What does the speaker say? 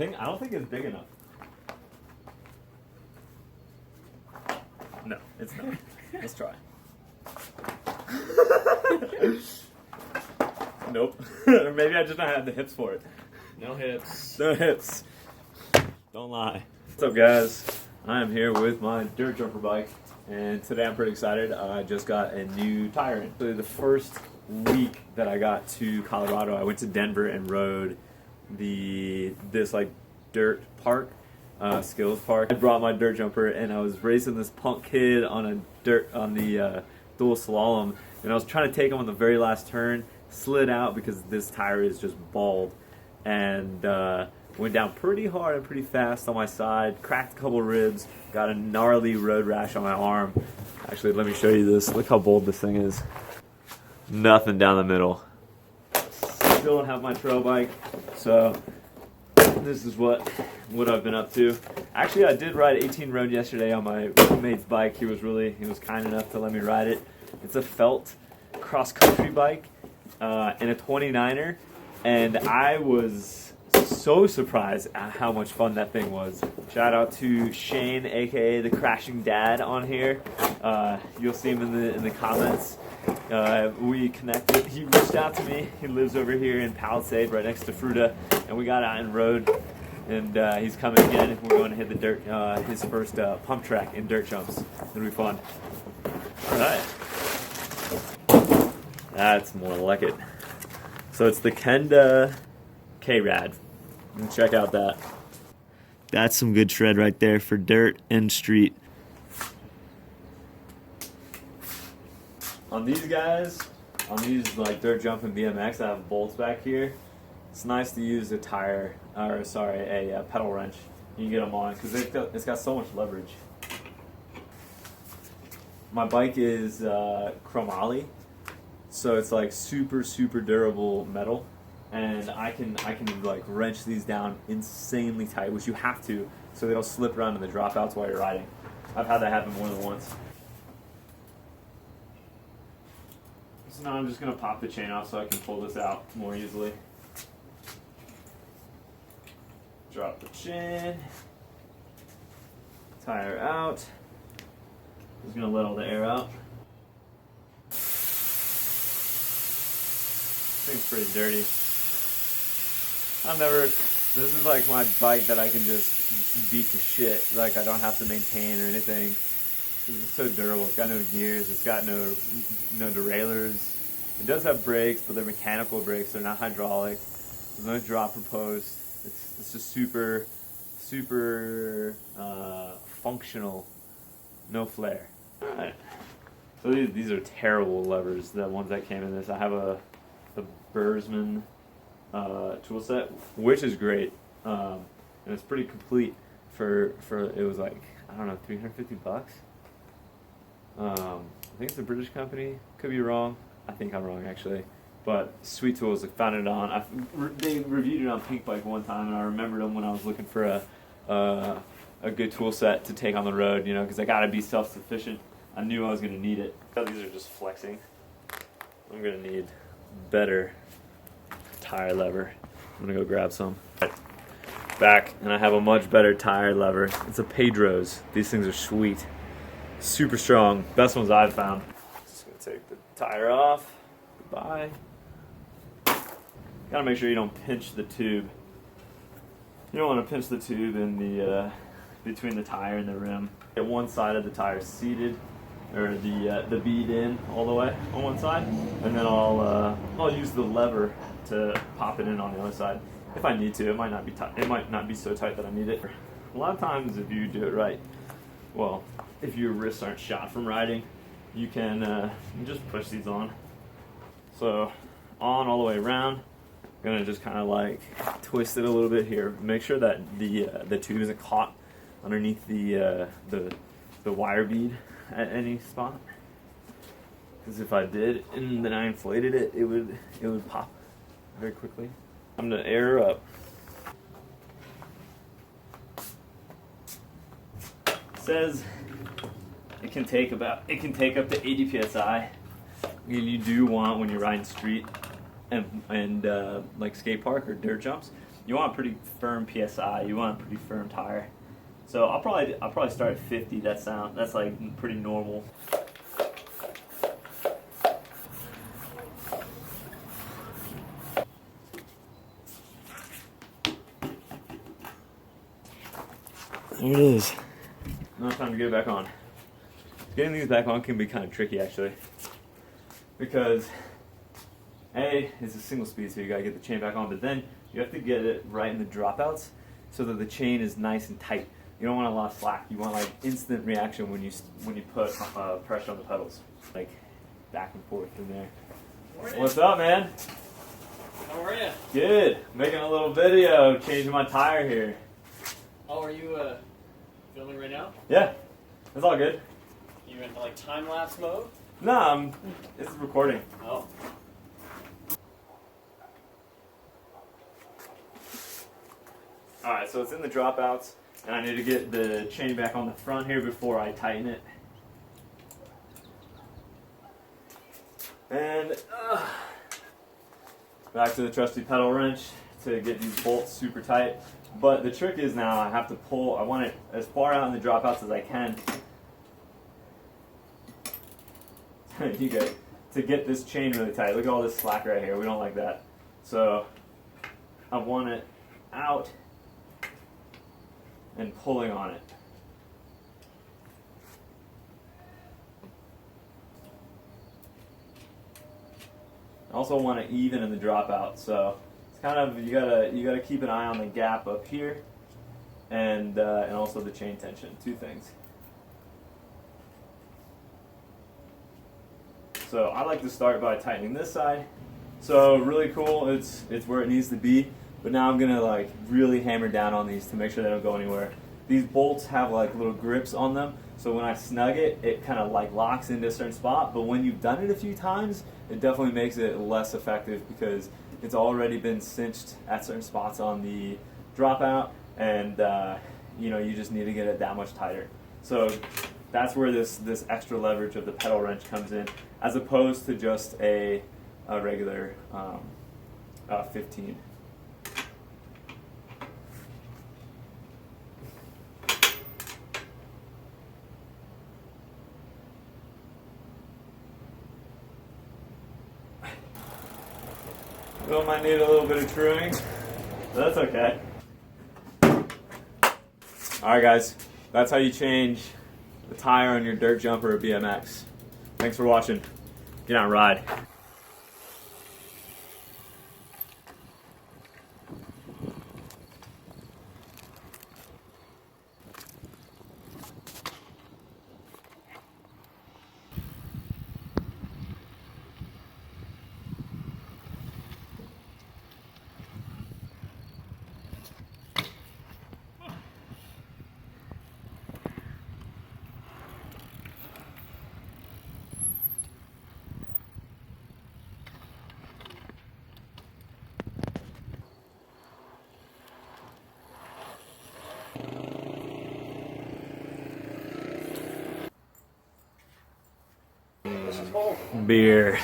I don't think it's big enough. No, it's not. Let's try. Nope. Or maybe I just don't have the hips for it. No hips. No hips. Don't lie. What's up, guys? I am here with my dirt jumper bike, and today I'm pretty excited. I just got a new tire in. So the first week that I got to Colorado, I went to Denver and rode this like dirt park, skills park. I brought my dirt jumper and I was racing this punk kid on the dual slalom, and I was trying to take him on the very last turn. Slid out because this tire is just bald, and went down pretty hard and pretty fast on my side. Cracked a couple ribs. Got a gnarly road rash on my arm. Actually, let me show you this. Look how bold this thing is. Nothing down the middle. Still don't have my trail bike, so this is what I've been up to. Actually, I did ride 18 Road yesterday on my roommate's bike. He was kind enough to let me ride it. It's a felt cross-country bike in a 29er, and I was so surprised at how much fun that thing was. Shout out to Shane, aka the Crashing Dad, on here. You'll see him in the comments. We connected. He reached out to me. He lives over here in Palisade, right next to Fruta, and we got out and rode. And he's coming again. We're going to hit the dirt. His first pump track in dirt jumps. It'll be fun. All right. That's more like it. So it's the Kenda K-Rad. Check out that. That's some good tread right there for dirt and street. On these guys, like dirt jump and BMX, I have bolts back here. It's nice to use a pedal wrench. You can get them on because it's got so much leverage. My bike is chromoly, so it's like super durable metal, and I can like wrench these down insanely tight, which you have to, so they don't slip around in the dropouts while you're riding. I've had that happen more than once. So now I'm just going to pop the chain off so I can pull this out more easily. Drop the chain. Tire out. Just going to let all the air out. This thing's pretty dirty. This is like my bike that I can just beat to shit. Like I don't have to maintain or anything. This is so durable. It's got no gears. It's got no derailleurs. It does have brakes, but they're mechanical brakes. They're not hydraulic. There's no dropper post. It's just super functional. No flare. All right. So these are terrible levers. The ones that came in this. I have the Bursman tool set, which is great, and it's pretty complete. For it was like, I don't know, $350. I think it's a British company. Could be wrong. I think I'm wrong, actually. But sweet tools. I found it on. They reviewed it on Pink Bike one time, and I remembered them when I was looking for a good tool set to take on the road. You know, because I got to be self-sufficient. I knew I was going to need it. These are just flexing. I'm going to need better tire lever. I'm going to go grab some. Back, and I have a much better tire lever. It's a Pedro's. These things are sweet. Super strong. Best ones I've found. Just gonna take the tire off. Goodbye. Gotta make sure you don't pinch the tube. You don't want to pinch the tube in the between the tire and the rim. Get one side of the tire seated, or the bead in all the way on one side, and then I'll use the lever to pop it in on the other side if I need to. It might not be tight. It might not be so tight that I need it. A lot of times, if you do it right, well, if your wrists aren't shot from riding, you can just push these on. So on all the way around. I'm gonna just kind of like twist it a little bit here. Make sure that the tube isn't caught underneath the wire bead at any spot. Because if I did and then I inflated it, it would pop very quickly. I'm gonna air her up. It says it can take up to 80 psi. And you do want, when you're riding street and like skate park or dirt jumps, you want a pretty firm PSI. You want a pretty firm tire. So I'll probably start at 50. That's like pretty normal. There it is. Now it's time to get it back on. Getting these back on can be kind of tricky actually, because A, it's a single speed, so you gotta get the chain back on, but then you have to get it right in the dropouts so that the chain is nice and tight. You don't want a lot of slack. You want like instant reaction when you put pressure on the pedals, like back and forth in there. Morning. What's up, man? How are you? Good. Making a little video, changing my tire here. Oh, are you filming right now? Yeah, it's all good. You into like time lapse mode? No, it's recording. Oh. Alright, so it's in the dropouts, and I need to get the chain back on the front here before I tighten it. And back to the trusty pedal wrench to get these bolts super tight. But the trick is now I have to pull, I want it as far out in the dropouts as I can. You get to get this chain really tight. Look at all this slack right here. We don't like that. So I want it out and pulling on it. I also want it even in the dropout. So it's kind of you gotta keep an eye on the gap up here, and also the chain tension. Two things. So I like to start by tightening this side. So really cool, it's where it needs to be. But now I'm gonna like really hammer down on these to make sure they don't go anywhere. These bolts have like little grips on them, so when I snug it, it kind of like locks into a certain spot. But when you've done it a few times, it definitely makes it less effective because it's already been cinched at certain spots on the dropout, and you just need to get it that much tighter. So that's where this extra leverage of the pedal wrench comes in, as opposed to just a regular 15. Well, might need a little bit of truing, but that's okay. Alright guys, that's how you change the tire on your dirt jump or a BMX. Thanks for watching. Get out and ride. Beer.